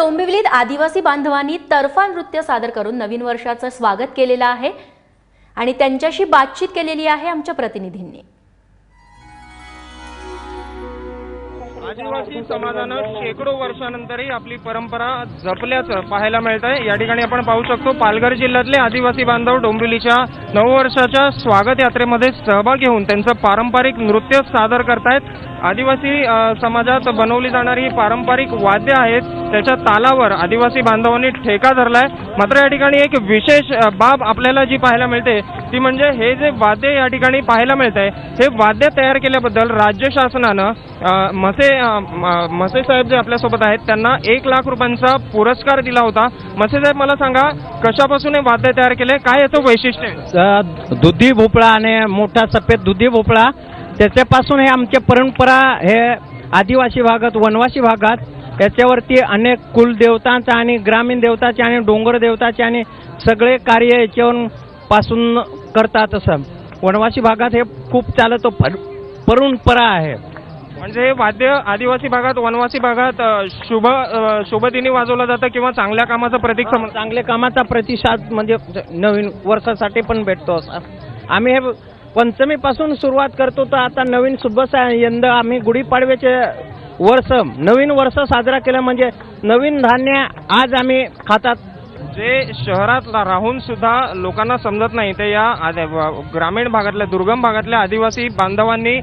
डोंबिवलीत आदिवासी बांधवांनी तर्फा नृत्य सादर करून नवीन वर्षाचं स्वागत केलेलं आहे आणि त्यांच्याशी बातचीत केलेली आहे आमच्या प्रतिनिधींनी। आदिवासी समाजानं शेकडो वर्षानंतरही आपली परंपरा जपल्याचं पाहायला मिळतंय। या ठिकाणी आपण पाहू शकतो पालघर जिल्ह्यातले आदिवासी बांधव डोंबिवलीच्या नववर्षाच्या स्वागत यात्रेमध्ये सहभागी होऊन त्यांचं पारंपरिक नृत्य सादर करतायत। आदिवासी समाजात बनवली जाणारी ही पारंपरिक वाद्य आहेत, त्याच्या तालावर आदिवासी बांधवांनी ठेका धरलाय। मात्र या ठिकाणी एक विशेष बाब आपल्याला जी पाहायला मिळते ती म्हणजे हे जे वाद्य या ठिकाणी पाहायला मिळतंय हे वाद्य तयार केल्याबद्दल राज्य शासनानं मसे साहेब जे आपल्यासोबत आहेत त्यांना 1 लाख रुपयांचा पुरस्कार दिला होता। मसे साहेब, मला सांगा कशापासून हे वाद्य तयार केले, काय याचं वैशिष्ट्य आहे? दुधी भोपळा आणि मोठा सफेद दुधी भोपळा, त्याच्यापासून हे आमच्या परंपरा हे आदिवासी भागात वनवासी भागात याच्यावरती अनेक कुलदेवतांचा आणि ग्रामीण देवताचे आणि डोंगर देवताचे आणि सगळे कार्य याच्यावर पासून करतात। असं वनवासी भागात हे खूप चालतो परंपरा आहे। म्हणजे हे वाद्य आदिवासी भागात वनवासी भागात शुभदिनी वाजवलं जातं किंवा चांगल्या कामाचं प्रतीक चांगल्या कामाचा प्रतिसाद म्हणजे नवीन वर्षासाठी पण भेटतो। आम्ही हे पंचमीपासून सुरुवात करतो तर आता नवीन यंदा आम्ही गुढीपाडव्याचे वर्ष नवीन वर्ष साजरा केलं म्हणजे नवीन धान्य आज आम्ही खातात। जे शहरात राहून सुद्धा लोकांना समजत नाही ते या ग्रामीण भागातल्या दुर्गम भागातल्या आदिवासी बांधवांनी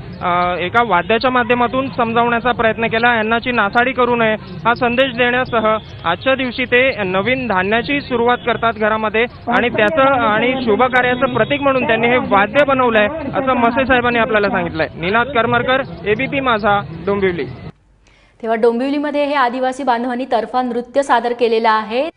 एका वाद्याच्या माध्यमातून समजावण्याचा प्रयत्न केला। यांनाची नासाडी करू नये हा संदेश देण्यासह आजच्या दिवशी ते नवीन धान्याची सुरुवात करतात घरामध्ये आणि त्याचं आणि शुभ कार्याचं प्रतीक म्हणून त्यांनी हे वाद्य बनवलंय असं मसे साहेबांनी आपल्याला सांगितलंय। निनाद करमरकर, एबीपी माझा, डोंबिवली। तेव्हा डोंबिवलीमध्ये हे आदिवासी बांधवांनी तर्फा नृत्य सादर केलेलं आहे।